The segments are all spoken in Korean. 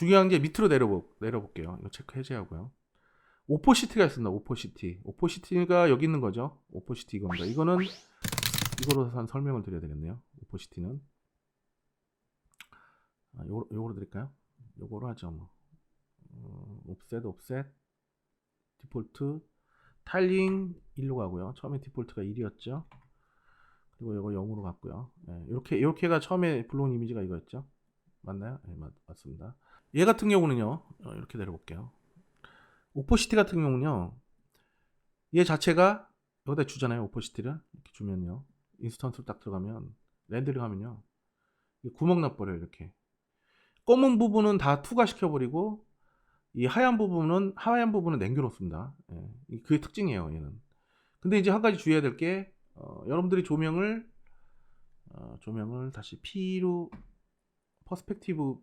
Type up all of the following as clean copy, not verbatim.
중요한 게 밑으로 내려볼게요. 이거 체크 해제하고요. 오포시티가 있습니다. 오포시티. 오포시티가 여기 있는 거죠. 오포시티 이겁니다. 이거는 이거로 한 설명을 드려야 되겠네요. 오포시티는 요거로 드릴까요? 요거로 하죠. 뭐. 옵셋 디폴트 타일링 1로 가고요. 처음에 디폴트가 1이었죠. 그리고 이거 0으로 갔고요. 네, 이렇게가 처음에 불러온 이미지가 이거였죠. 맞나요? 네, 맞습니다. 얘 같은 경우는요. 이렇게 내려볼게요. 오포시티 같은 경우는요. 얘 자체가 여기다 주잖아요. 오포시티를 이렇게 주면요. 인스턴스로 딱 들어가면 렌더링 하면요. 구멍 나버려요. 이렇게. 검은 부분은 다 투과시켜버리고 이 하얀 부분은 남겨놓습니다. 예, 그게 특징이에요. 얘는. 근데 이제 한 가지 주의해야 될 게 여러분들이 조명을 다시 P로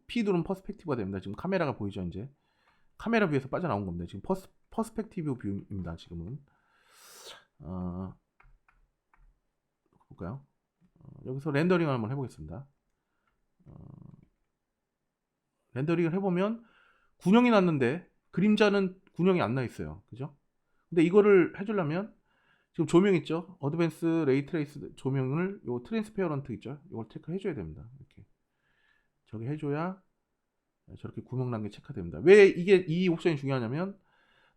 P 누르면 퍼스펙티브가 됩니다. 지금 카메라가 보이죠. 이제 카메라 뷰에서 빠져나온 겁니다. 지금 퍼스펙티브 뷰입니다. 지금은 볼까요? 여기서 렌더링을 한번 해보겠습니다. 렌더링을 해보면 군형이 났는데 그림자는 군형이 안 나 있어요. 그죠? 근데 이거를 해주려면 지금 조명 있죠? 어드밴스 레이트레이스 조명을 요 트랜스페어런트 있죠? 이걸 체크 해줘야 됩니다. 이렇게 저기 해줘야 저렇게 구멍 난 게 체크됩니다. 왜 이게 이 옵션이 중요하냐면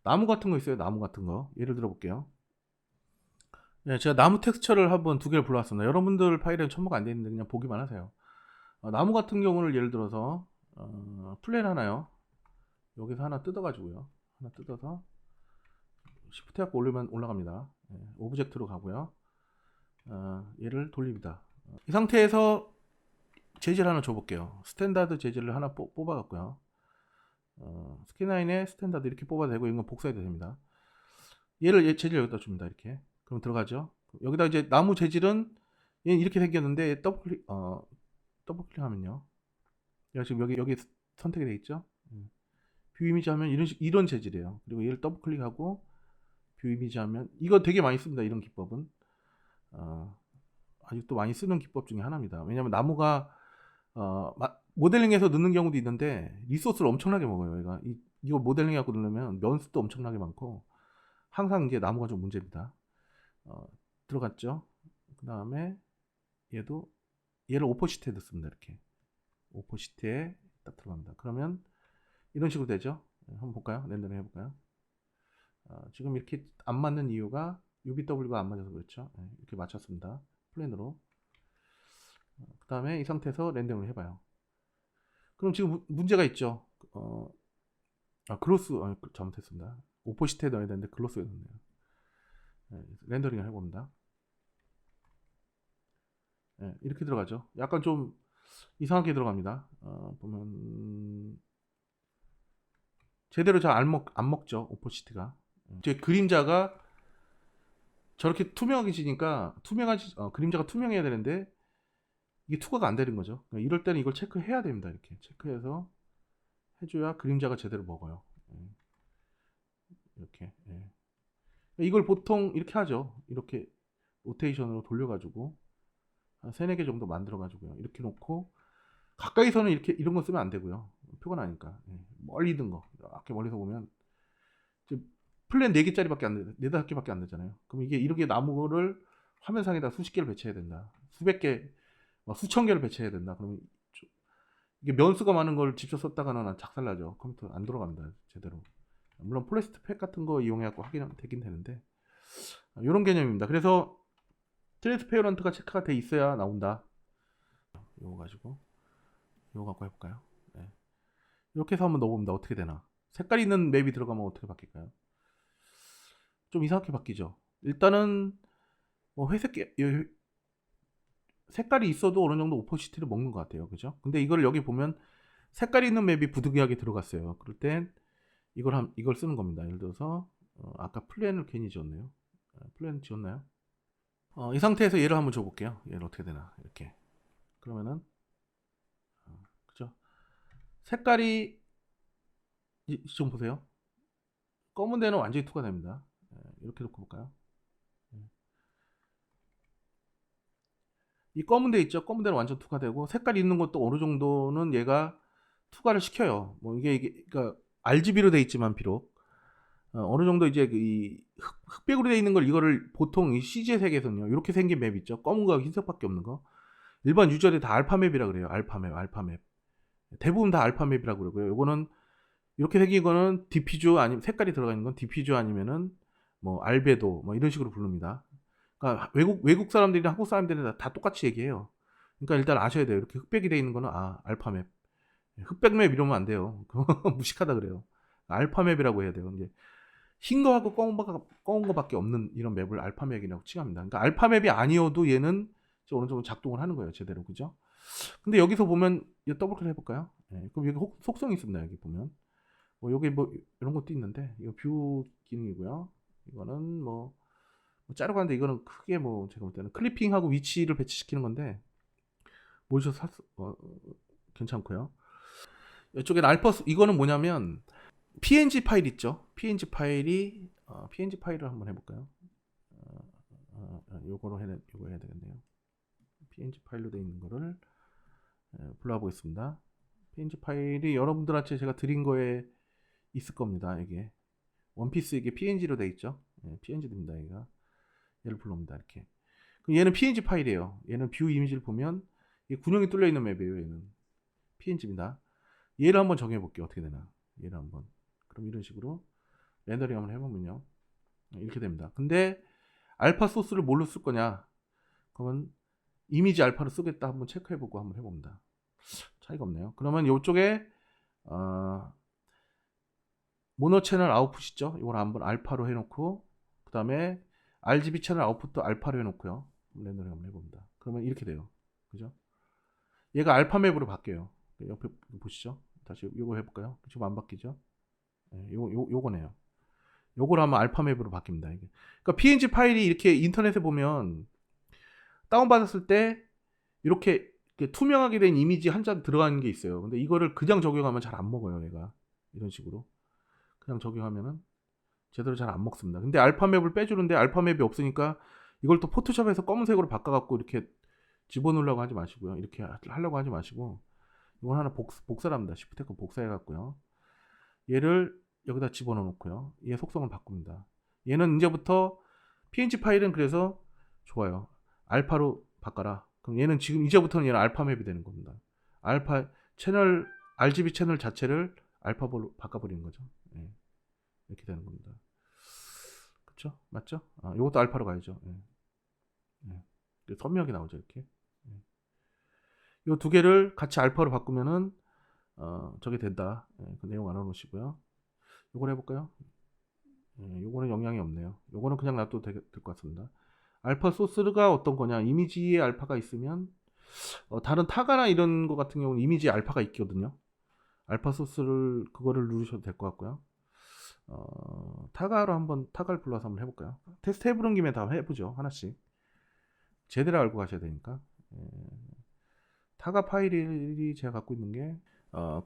나무 같은 거 있어요. 나무 같은 거 예를 들어 볼게요. 네, 제가 나무 텍스처를 한번 두 개를 불러왔습니다. 여러분들 파일에는 첨부가 안 되어 있는데 그냥 보기만 하세요. 나무 같은 경우를 예를 들어서 플랜 하나요. 여기서 하나 뜯어가지고요. 하나 뜯어서 시프트 갖고 올리면 올라갑니다. 오브젝트로 가고요. 얘를 돌립니다. 이 상태에서 재질 하나 줘볼게요. 스탠다드 재질을 하나 뽑아갖고요. 스키나인에 스탠다드 이렇게 뽑아도 되고 이건 복사해도 됩니다. 얘 재질 여기다 줍니다. 이렇게. 그럼 들어가죠. 여기다 이제 나무 재질은 얘는 이렇게 생겼는데 더블 클릭하면요. 얘가 지금 여기 선택이 되어 있죠. 뷰 이미지 하면 이런 재질이에요. 그리고 얘를 더블 클릭하고 뷰 이미지 하면 이거 되게 많이 씁니다. 이런 기법은 아직도 많이 쓰는 기법 중에 하나입니다. 왜냐하면 나무가 모델링해서 넣는 경우도 있는데 리소스를 엄청나게 먹어요. 얘가 이거 모델링 갖고 넣으면 면수도 엄청나게 많고 항상 이게 나무가 좀 문제입니다. 들어갔죠. 그 다음에 얘를 오포시트에 넣습니다. 이렇게 오포시트에 딱 들어갑니다. 그러면 이런 식으로 되죠. 한번 볼까요? 렌더링 해볼까요? 지금 이렇게 안 맞는 이유가 UVW가 안 맞아서 그렇죠. 이렇게 맞췄습니다. 플랜으로. 그 다음에 이 상태에서 렌더링을 해봐요. 그럼 지금 문제가 있죠. 글로스 잘못했습니다. 오포시트에 넣어야 되는데 글로스에 넣네요. 렌더링을 해봅니다. 이렇게 들어가죠. 약간 좀 이상하게 들어갑니다. 보면 제대로 잘 안 먹죠. 오포시티가. 제 그림자가 저렇게 투명하게 지니까 그림자가 투명해야 되는데 이게 투과가 안 되는 거죠. 이럴 때는 이걸 체크해야 됩니다. 이렇게 체크해서 해줘야 그림자가 제대로 먹어요. 이렇게. 이걸 보통 이렇게 하죠. 이렇게 로테이션으로 돌려가지고 한 3, 4개 정도 만들어가지고요. 이렇게 놓고 가까이서는 이런 거 쓰면 안 되고요. 표가 나니까. 멀리 든 거. 이렇게 멀리서 보면 플랜 4개짜리밖에 안 돼. 4, 5개밖에 안 되잖아요. 그럼 이렇게 나무를 화면상에다 수십 개를 배치해야 된다. 수백 개, 수천 개를 배치해야 된다. 그러면 이게 면수가 많은 걸 직접 썼다가는 작살나죠. 컴퓨터 안 돌아갑니다. 제대로. 물론 플레스트 팩 같은 거 이용해갖고 하긴 되긴 되는데 이런 개념입니다. 그래서 트랜스페어런트가 체크가 돼 있어야 나온다. 이거 갖고 해볼까요? 이렇게 해서 한번 넣어봅니다. 어떻게 되나. 색깔 있는 맵이 들어가면 어떻게 바뀔까요? 좀 이상하게 바뀌죠. 일단은 회색 색깔이 있어도 어느 정도 오포시티를 먹는 것 같아요. 그죠? 근데 이걸 여기 보면 색깔이 있는 맵이 부득이하게 들어갔어요. 그럴 땐 이걸 쓰는 겁니다. 예를 들어서 아까 플랜을 괜히 지었네요. 플랜 지었나요? 이 상태에서 얘를 한번 줘볼게요. 얘를 어떻게 되나 이렇게. 그러면은 그죠? 색깔이 좀 보세요. 검은 데는 완전히 투과됩니다. 이렇게 놓고 볼까요? 이 검은 데 있죠? 검은 데는 완전 투과되고 색깔이 있는 것도 어느 정도는 얘가 투과를 시켜요. 뭐 이게 그러니까 RGB로 돼 있지만 비록 어느 정도 이제 이 흑백으로 돼 있는 걸 이거를 보통 이 CG 세계에서는요. 이렇게 생긴 맵 있죠. 검은 거하고 흰색밖에 없는 거. 일반 유저들이 다 알파 맵이라 그래요. 알파 맵. 대부분 다 알파 맵이라고 그러고요. 요거는 이렇게 생긴 거는 디퓨저 아니면 색깔이 들어가 있는 건 디퓨저 아니면은 뭐 알베도 뭐 이런 식으로 부릅니다. 그러니까 외국 사람들이나 한국 사람들이 다 똑같이 얘기해요. 그러니까 일단 아셔야 돼요. 이렇게 흑백이 돼 있는 거는 알파 맵. 흑백 맵 이러면 안 돼요. 그거 무식하다 그래요. 알파 맵이라고 해야 돼요. 이제 흰 거하고 검은 거밖에 없는 이런 맵을 알파 맵이라고 칭합니다. 그러니까 알파 맵이 아니어도 얘는 어느 정도 작동을 하는 거예요. 제대로. 그죠? 근데 여기서 보면 이거 더블 클릭 해볼까요? 네, 그럼 여기 속성이 있습니다. 여기 보면 뭐 여기 뭐 이런 것도 있는데 이거 뷰 기능이고요. 이거는 뭐 자르고 하는데 이거는 크게 뭐 제가 볼 때는 클리핑하고 위치를 배치시키는 건데 모셔서 괜찮고요. 이쪽엔 알파스 이거는 뭐냐면 PNG 파일 있죠. PNG 파일이 PNG 파일을 한번 해볼까요? 요거 해야 되겠네요. PNG 파일로 되어 있는 거를 불러보겠습니다. PNG 파일이 여러분들한테 제가 드린 거에 있을 겁니다. 이게 원피스 이게 PNG로 되어 있죠. PNG 됩니다. 얘가 얘를 불러옵니다. 이렇게. 그럼 얘는 PNG 파일이에요. 얘는 뷰 이미지를 보면 이게 군용이 뚫려 있는 맵이에요. 얘는 PNG입니다. 얘를 한번 정해 볼게요. 어떻게 되나? 얘를 한번. 그럼 이런 식으로 렌더링 한번 해보면요. 이렇게 됩니다. 근데 알파 소스를 뭘로 쓸 거냐? 그러면 이미지 알파로 쓰겠다 한번 체크해보고 한번 해봅니다. 차이가 없네요. 그러면 이쪽에 모노 채널 아웃풋 있죠? 이걸 한번 알파로 해놓고 그 다음에 RGB 채널 아웃풋도 알파로 해놓고요. 렌더링 한번 해봅니다. 그러면 이렇게 돼요. 그죠? 얘가 알파 맵으로 바뀌어요. 옆에 보시죠. 다시 이거 해볼까요? 지금 안 바뀌죠? 요거네요. 요걸 하면 알파 맵으로 바뀝니다. 이게. 그러니까 PNG 파일이 이렇게 인터넷에 보면 다운받았을 때 이렇게 투명하게 된 이미지 한 장 들어가는 게 있어요. 근데 이거를 그냥 적용하면 잘 안 먹어요. 얘가 이런 식으로 그냥 적용하면은 제대로 잘 안 먹습니다. 근데 알파 맵을 빼주는데 알파 맵이 없으니까 이걸 또 포토샵에서 검은색으로 바꿔갖고 이렇게 집어넣으려고 하지 마시고요. 이렇게 하려고 하지 마시고 이건 하나 복사를 합니다. 시프트코 복사해갖고요. 얘를 여기다 집어넣어 놓고요. 얘 속성을 바꿉니다. 얘는 이제부터 PNG 파일은 그래서 좋아요. 알파로 바꿔라. 그럼 얘는 지금 이제부터는 얘는 알파 맵이 되는 겁니다. 알파 채널 RGB 채널 자체를 알파로 바꿔버리는 거죠. 예. 이렇게 되는 겁니다. 그렇죠? 맞죠? 이것도 알파로 가야죠. 예. 예. 선명하게 나오죠 이렇게. 예. 이 두 개를 같이 알파로 바꾸면은 저게 된다. 예. 그 내용 알아놓으시고요. 이걸 해볼까요? 요거는 영향이 없네요. 요거는 그냥 놔둬도 될 것 같습니다. 알파 소스가 어떤 거냐? 이미지에 알파가 있으면 다른 타가나 이런 거 같은 경우는 이미지에 알파가 있거든요. 알파 소스를 그거를 누르셔도 될 것 같고요. 타가로 한번 타가를 불러서 한번 해볼까요? 테스트 해보는 김에 다 해보죠. 하나씩 제대로 알고 가셔야 되니까. 타가 파일이 제가 갖고 있는 게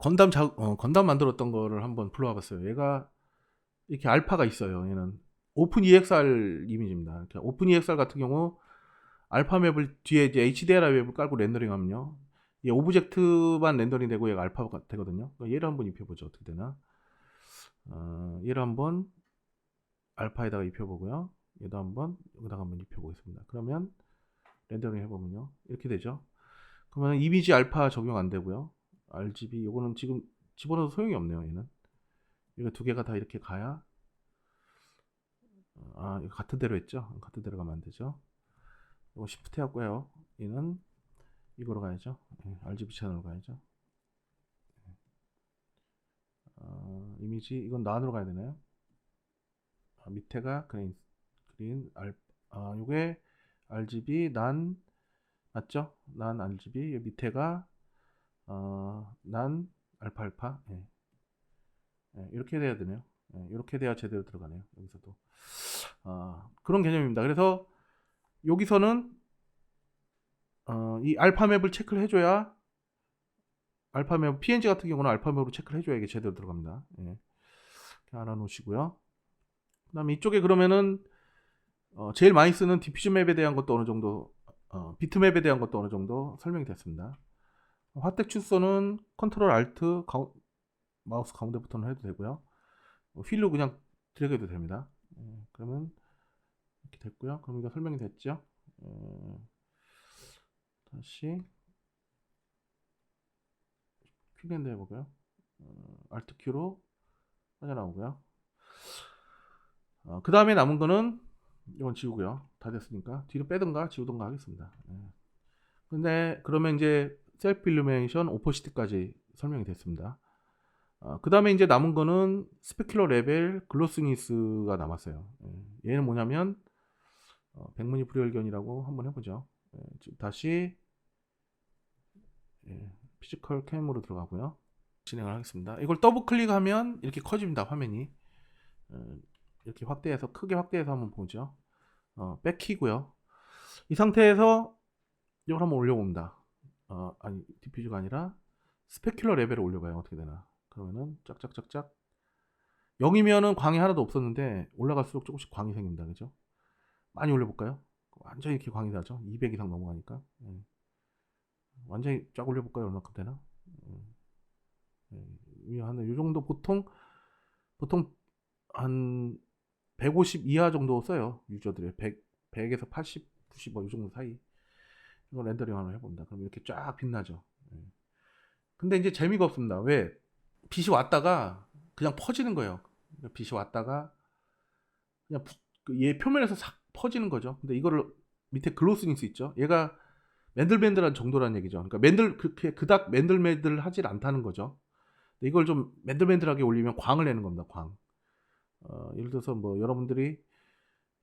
건담 만들었던 거를 한번 불러와봤어요. 얘가 이렇게 알파가 있어요. 얘는 오픈 EXR 이미지입니다. 이렇게 오픈 EXR 같은 경우 알파 맵을 뒤에 이제 HDR 맵을 깔고 렌더링하면요, 얘 오브젝트만 렌더링 되고 얘가 알파가 되거든요. 그러니까 얘를 한번 입혀보죠. 어떻게 되나? 얘를 한번 알파에다가 입혀보고요. 얘도 한번 여기다가 한번 입혀보겠습니다. 그러면 렌더링 해보면요, 이렇게 되죠. 그러면 이미지 알파 적용 안 되고요. RGB 요거는 지금 집어넣어도 소용이 없네요. 얘는 이거 두 개가 다 이렇게 가야 이거 같은 대로 했죠. 같은 대로 가면 안 되죠. 이거 시프트 하고요. 얘는 이거로 가야죠. RGB 채널로 가야죠. 이미지 이건 난으로 가야 되나요? 밑에가 그린 요게 RGB 난 맞죠? 난 RGB 밑에가 난 알파. 이렇게 돼야 되네요. 이렇게 돼야 제대로 들어가네요. 여기서도 그런 개념입니다. 그래서 여기서는 이 알파맵을 체크를 해줘야 알파맵 PNG 같은 경우는 알파맵으로 체크를 해줘야 이게 제대로 들어갑니다. 이렇게 알아놓으시고요. 그 다음에 이쪽에 그러면은 제일 많이 쓰는 디퓨전 맵에 대한 것도 어느 정도 비트맵에 대한 것도 어느 정도 설명이 됐습니다. 화텍 추서는 컨트롤 알트 마우스 가운데 버튼을 해도 되고요. 휠로 그냥 드래그해도 됩니다. 그러면 이렇게 됐고요. 그럼 이거 설명이 됐죠? 다시 퀵핸드 해보고요. 알트 Q로 빠져나오고요. 그 다음에 남은 거는 이건 지우고요. 다 됐으니까 뒤로 빼든가 지우든가 하겠습니다. 근데 그러면 이제 셀프 일루미네이션 오포시티까지 설명이 됐습니다. 그 다음에 이제 남은 거는 스페큘러 레벨 글로스니스가 남았어요. 얘는 뭐냐면 백문이 불여일견이라고 한번 해보죠. 다시 피지컬 캠으로 들어가고요. 진행을 하겠습니다. 이걸 더블 클릭하면 이렇게 커집니다. 화면이 이렇게 확대해서 크게 확대해서 한번 보죠. 백키고요. 이 상태에서 이걸 한번 올려봅니다. 아니 디퓨즈가 아니라 스페큘러 레벨을 올려봐요. 어떻게 되나. 그러면은 짝짝짝짝 0이면은 광이 하나도 없었는데 올라갈수록 조금씩 광이 생깁니다. 그죠? 많이 올려볼까요? 완전히 이렇게 광이 나죠. 200 이상 넘어가니까. 완전히 쫙 올려볼까요? 얼마큼 되나? 한 요 정도 보통 한 150 이하 정도 써요. 유저들이 100에서 80, 90 뭐 이 정도 사이. 이거 렌더링을 해봅니다. 그럼 이렇게 쫙 빛나죠. 근데 이제 재미가 없습니다. 왜? 빛이 왔다가 그냥 퍼지는 거예요. 빛이 왔다가 그냥 얘 표면에서 싹 퍼지는 거죠. 근데 이거를 밑에 글로스니스 있죠. 얘가 맨들맨들한 정도란 얘기죠. 그러니까 그렇게 그닥 맨들맨들 하질 않다는 거죠. 이걸 좀 맨들맨들하게 올리면 광을 내는 겁니다. 광. 예를 들어서 뭐 여러분들이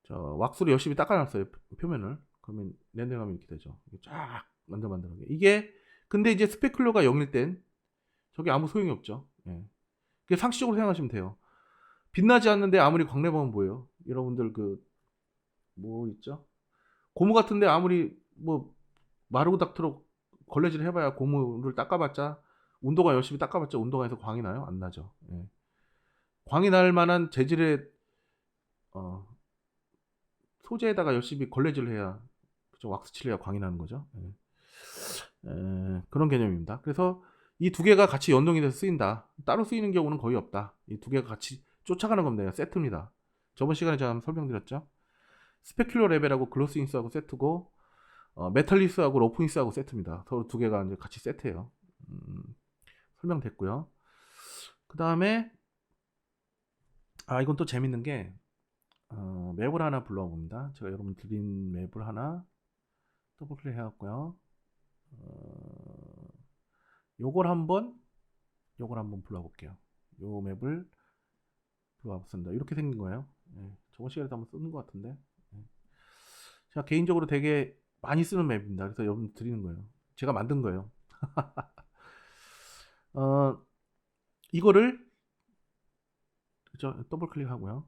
왁스로 열심히 닦아놨어요. 표면을. 그러면 렌더링하면 이렇게 되죠. 쫙 만들만들하게. 이게 근데 이제 스페큘러가 0일 땐 저게 아무 소용이 없죠. 그게 상식적으로 생각하시면 돼요. 빛나지 않는데 아무리 광내보면 뭐예요? 여러분들 뭐 있죠? 고무 같은데 아무리 뭐 마르고 닦도록 걸레질 해봐야 고무를 닦아봤자 운동화 열심히 닦아봤자 운동화에서 광이 나요? 안 나죠. 광이 날 만한 재질의 소재에다가 열심히 걸레질을 해야 그죠? 왁스 칠해야 광이 나는 거죠. 그런 개념입니다. 그래서 이 두 개가 같이 연동이 돼서 쓰인다. 따로 쓰이는 경우는 거의 없다. 이 두 개가 같이 쫓아가는 겁니다. 세트입니다. 저번 시간에 제가 설명드렸죠. 스페큘러 레벨하고 글로스인스하고 세트고 메탈리스하고 러프인스하고 세트입니다. 서로 두 개가 이제 같이 세트예요. 설명됐고요. 그 다음에 이건 또 재밌는 게 맵을 하나 불러와 봅니다. 제가 여러분 드린 맵을 하나 더블 클릭 해갖고요. 요걸 한번 불러와 볼게요. 요 맵을 불러와 봤습니다. 이렇게 생긴 거예요. 저번 시간에도 한번 쓰는 것 같은데. 제가 개인적으로 되게 많이 쓰는 맵입니다. 그래서 여러분 드리는 거예요. 제가 만든 거예요. 이거를 그죠? 더블 클릭하고요.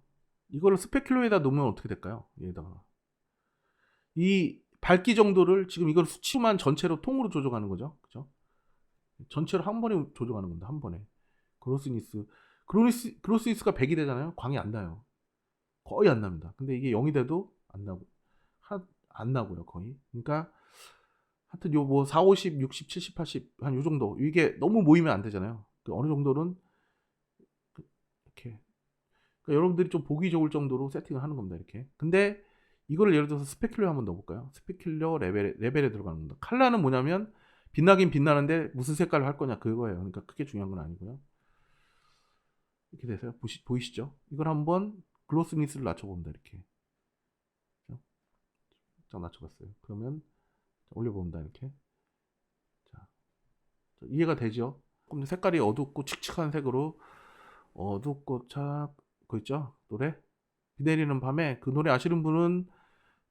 이거를 스페큘러에다 놓으면 어떻게 될까요? 얘에다가 이 밝기 정도를 지금 이걸 수치만 전체로 통으로 조정하는 거죠. 그죠? 전체로 한 번에 조정하는 겁니다. 한 번에. 글로스니스가 100이 되잖아요. 광이 안 나요. 거의 안 납니다. 근데 이게 0이 돼도 안 나고요. 거의. 그러니까 하여튼 요 뭐 4, 50, 60, 70, 80 한 요 정도. 이게 너무 모이면 안 되잖아요. 어느 정도는 이렇게 그러니까 여러분들이 좀 보기 좋을 정도로 세팅을 하는 겁니다. 이렇게. 근데 이거를 예를 들어서 스페큘러에 한번 넣어볼까요? 스페큘러 레벨에 들어가는 겁니다. 컬러는 뭐냐면 빛나긴 빛나는데 무슨 색깔을 할 거냐 그거예요. 그러니까 크게 중요한 건 아니고요. 이렇게 돼서요. 보이시죠? 이걸 한번 글로스니스를 낮춰봅니다. 이렇게. 딱 낮춰봤어요. 그러면 올려봅니다. 이렇게. 자, 이해가 되죠? 그럼 색깔이 어둡고 칙칙한 색으로 어둡고 그 있죠? 노래? 비 내리는 밤에 그 노래 아시는 분은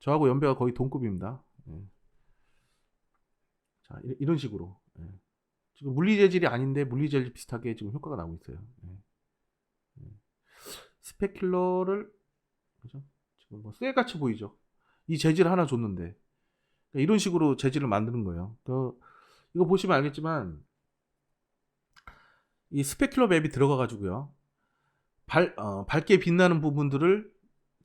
저하고 연배가 거의 동급입니다. 자, 이런 식으로. 지금 물리재질이 아닌데 물리재질 비슷하게 지금 효과가 나오고 있어요. 스페큘러를 그죠? 지금 뭐 쇠같이 보이죠? 이 재질 하나 줬는데 그러니까 이런 식으로 재질을 만드는 거예요. 이거 보시면 알겠지만 이 스페큘러 맵이 들어가 가지고요. 밝게 빛나는 부분들을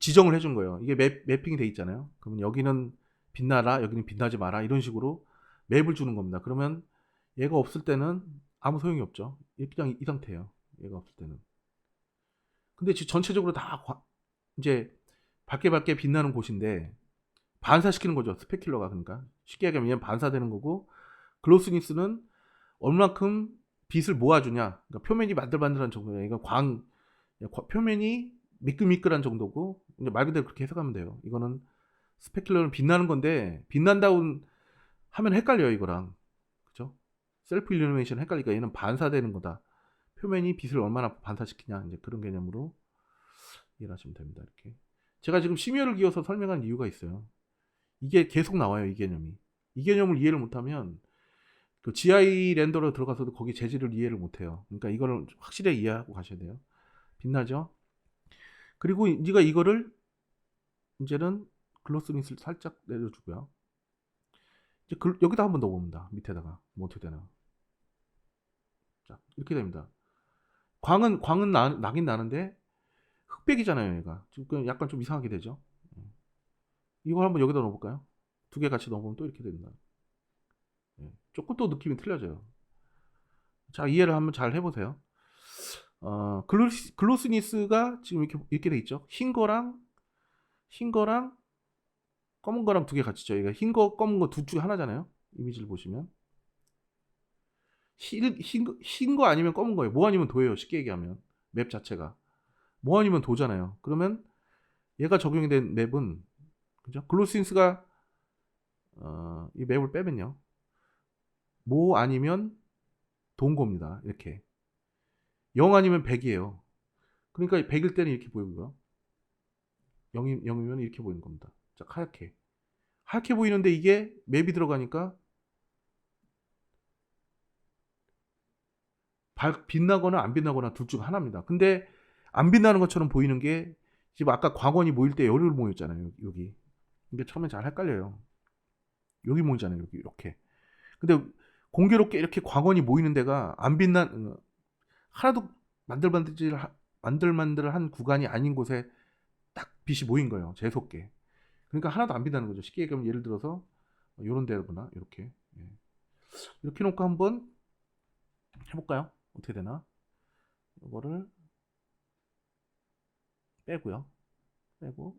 지정을 해준 거예요. 이게 매핑이 돼 있잖아요. 그러면 여기는 빛나라, 여기는 빛나지 마라 이런 식으로 맵을 주는 겁니다. 그러면 얘가 없을 때는 아무 소용이 없죠. 그냥 이 상태예요. 얘가 없을 때는. 근데 지금 전체적으로 다 이제 밝게 빛나는 곳인데 반사시키는 거죠. 스페큘러가. 그러니까 쉽게 얘기하면 얘는 반사되는 거고, 글로스니스는 얼마큼 빛을 모아주냐. 그러니까 표면이 반들반들한 정도예요. 이건 표면이 미끌미끌한 정도고, 이제 말 그대로 그렇게 해석하면 돼요. 이거는 스페큘러는 빛나는 건데, 빛난다고 하면 헷갈려요, 이거랑. 그죠? 셀프 일루미네이션 헷갈리니까 얘는 반사되는 거다. 표면이 빛을 얼마나 반사시키냐. 이제 그런 개념으로 이해를 하시면 됩니다. 이렇게. 제가 지금 심혈을 기울여서 설명한 이유가 있어요. 이게 계속 나와요, 이 개념이. 이 개념을 이해를 못하면 그 GI 렌더로 들어가서도 거기 재질을 이해를 못해요. 그러니까 이거를 확실히 이해하고 가셔야 돼요. 빛나죠? 그리고 네가 이거를 이제는 글로스닛을 살짝 내려주고요. 이제 여기다 한번 넣어봅니다. 밑에다가 뭐 어떻게 되나? 자, 이렇게 됩니다. 광은 나긴 나는데 흑백이잖아요, 얘가. 지금 약간 좀 이상하게 되죠. 이걸 한번 여기다 넣어볼까요? 두 개 같이 넣어보면 또 이렇게 된다. 조금 또 느낌이 틀려져요. 자, 이해를 한번 잘 해보세요. 글로스니스가 지금 이렇게 돼 있죠. 흰 거랑 검은 거랑 두 개 같이 죠. 이거 흰 거, 검은 거 둘 중에 하나잖아요. 이미지를 보시면. 흰 거 아니면 검은 거예요. 뭐 아니면 도예요. 쉽게 얘기하면. 맵 자체가. 뭐 아니면 도잖아요. 그러면 얘가 적용이 된 맵은, 그죠? 글로스니스가, 이 맵을 빼면요. 뭐 아니면 도인 겁니다. 이렇게. 0 아니면 100이에요. 그러니까 100일 때는 이렇게 보이고요. 0이면 이렇게 보이는 겁니다. 자, 하얗게 보이는데 이게 맵이 들어가니까 빛나거나 안 빛나거나 둘 중 하나입니다. 근데 안 빛나는 것처럼 보이는 게 지금 아까 광원이 모일 때 열을 모였잖아요. 여기. 이게 처음에 잘 헷갈려요. 여기 모이잖아요. 여기 이렇게. 근데 공교롭게 이렇게 광원이 모이는 데가 안 하나도 만들만들한 구간이 아닌 곳에 딱 빛이 모인 거예요. 재수없게. 그러니까 하나도 안 빛나는 거죠. 쉽게 얘기하면 예를 들어서 이런 데거나 이렇게. 예. 이렇게 놓고 한번 해볼까요? 어떻게 되나? 이거를 빼고요. 빼고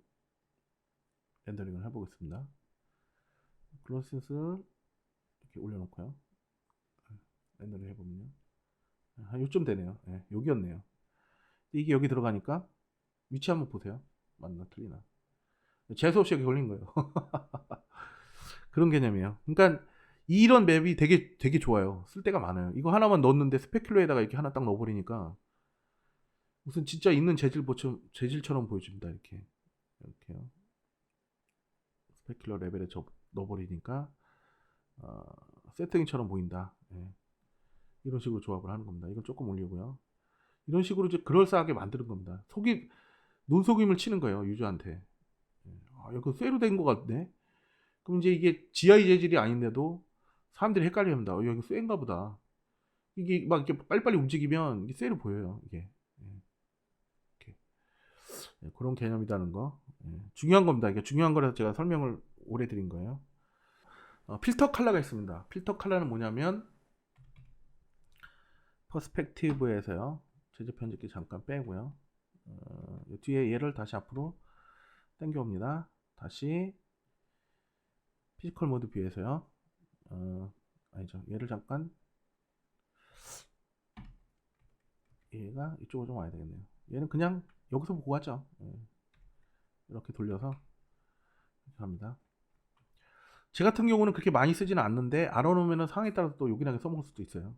렌더링을 해보겠습니다. 글로시스를 이렇게 올려놓고요. 렌더링 해보면요. 한 요쯤 되네요. 네, 여기였네요. 이게 여기 들어가니까 위치 한번 보세요. 맞나 틀리나. 재수없이 여기 걸린 거예요. 그런 개념이에요. 그러니까 이런 맵이 되게 좋아요. 쓸 데가 많아요. 이거 하나만 넣었는데 스페큘러에다가 이렇게 하나 딱 넣어버리니까 무슨 진짜 있는 재질처럼 보여집니다. 이렇게요. 스페큘러 레벨에 넣어버리니까 어, 세팅처럼 보인다. 예. 이런 식으로 조합을 하는 겁니다. 이건 조금 올리고요. 이런 식으로 이제 그럴싸하게 만드는 겁니다. 눈속임을 치는 거예요, 유저한테. 예. 이거 쇠로 된 것 같네. 그럼 이제 이게 GI 재질이 아닌데도 사람들이 헷갈려합니다. 여기 쇠인가 보다. 이게 막 이렇게 빨리빨리 움직이면 이게 쇠로 보여요. 이게. 예. 이렇게. 예, 그런 개념이라는 거. 예. 중요한 겁니다. 이게 중요한 거라서 제가 설명을 오래 드린 거예요. 필터 컬러가 있습니다. 필터 컬러는 뭐냐면 퍼스펙티브에서요. 제조 편집기 잠깐 빼고요. 뒤에 얘를 다시 앞으로 당겨옵니다. 다시 피지컬 모드 뷰에서요. 아니죠. 얘를 잠깐 얘가 이쪽으로 좀 와야 되겠네요. 얘는 그냥 여기서 보고 하죠. 이렇게 돌려서 이렇게 합니다. 제 같은 경우는 그렇게 많이 쓰지는 않는데 알아놓으면 상황에 따라서 또 요긴하게 써먹을 수도 있어요.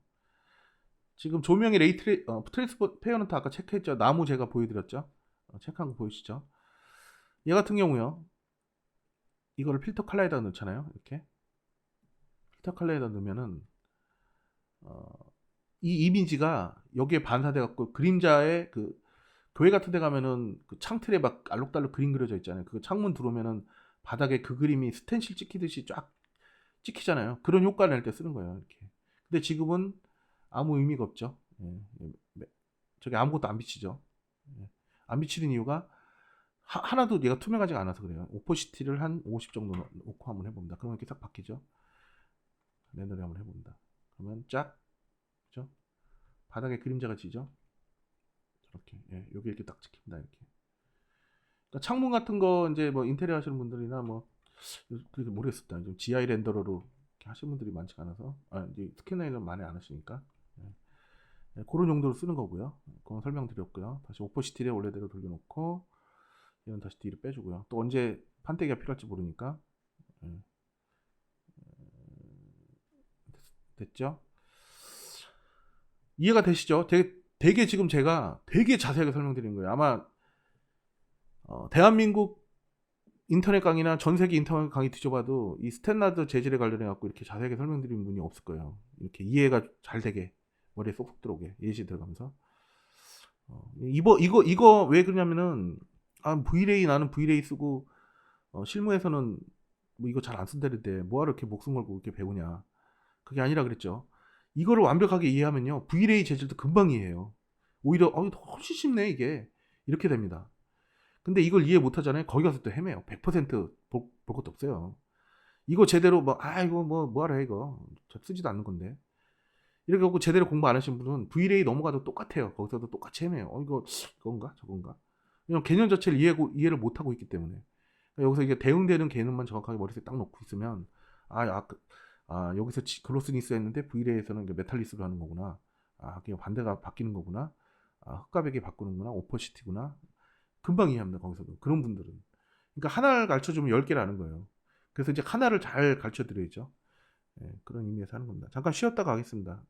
지금 조명의 트랜스페어런트 아까 체크했죠. 나무 제가 보여드렸죠. 체크한 거 보이시죠? 얘 같은 경우요. 이거를 필터 컬러에다 넣잖아요. 이렇게 필터 컬러에다 넣으면은 이 이미지가 여기에 반사돼 갖고 그림자의 그 교회 같은 데 가면은 그 창틀에 막 알록달록 그림 그려져 있잖아요. 그 창문 들어오면은 바닥에 그 그림이 스텐실 찍히듯이 쫙 찍히잖아요. 그런 효과 낼 때 쓰는 거예요. 이렇게. 근데 지금은 아무 의미가 없죠. 저기 아무것도 안 비치죠. 안 비치는 이유가 하나도 얘가 투명하지가 않아서 그래요. 오퍼시티를 한 50 정도 놓고 한번 해봅니다. 그러면 이렇게 싹 바뀌죠. 렌더링 한번 해봅니다. 그러면 쫙, 그죠? 바닥에 그림자가 지죠? 저렇게. 예, 여기 이렇게 딱 찍힙니다. 이렇게. 그러니까 창문 같은 거 이제 뭐 인테리어 하시는 분들이나 뭐 그렇게 모르겠습니다. 좀 GI 렌더러로 하시는 분들이 많지 않아서 이제 스캔라인은 많이 안 하시니까 예, 그런 용도로 쓰는 거고요. 그건 설명드렸고요. 다시 오퍼시티에 원래대로 돌려놓고 이건 다시 뒤로 빼주고요. 또 언제 판때기가 필요할지 모르니까 예, 됐죠? 이해가 되시죠? 되게 지금 제가 되게 자세하게 설명드린 거예요. 아마 대한민국 인터넷 강의나 전 세계 인터넷 강의 뒤져봐도 이 스탠다드 재질에 관련해 갖고 이렇게 자세하게 설명드린 분이 없을 거예요. 이렇게 이해가 잘 되게 머리에 쏙쏙 들어오게 예시 들어가면서 이거 왜 그러냐면은 Vray 나는 Vray 쓰고 실무에서는 뭐 이거 잘 안 쓴다는데 뭐하러 이렇게 목숨 걸고 이렇게 배우냐. 그게 아니라 그랬죠. 이거를 완벽하게 이해하면요 Vray 재질도 금방 이해해요. 오히려 훨씬 쉽네 이게 이렇게 됩니다. 근데 이걸 이해 못하잖아요. 거기 가서 또 헤매요. 100% 볼 것도 없어요. 이거 제대로 이거 뭐하러 해 이거 저 쓰지도 않는 건데 이렇게 하고 제대로 공부 안 하신 분은 Vray 넘어가도 똑같아요. 거기서도 똑같이 헤매요. 이건가 저건가. 왜냐면 개념 자체를 이해를 못하고 있기 때문에. 그러니까 여기서 이게 대응되는 개념만 정확하게 머릿속에 딱 놓고 있으면 여기서 글로스니스 했는데 Vray에서는 메탈리스로 하는 거구나. 그냥 반대가 바뀌는 거구나. 흑가백이 바꾸는구나. 오퍼시티구나. 금방 이해합니다. 거기서도. 그런 분들은. 그러니까 하나를 가르쳐주면 10개를 아는 거예요. 그래서 이제 하나를 잘 가르쳐 드려야죠. 예, 그런 의미에서 하는 겁니다. 잠깐 쉬었다가 가겠습니다.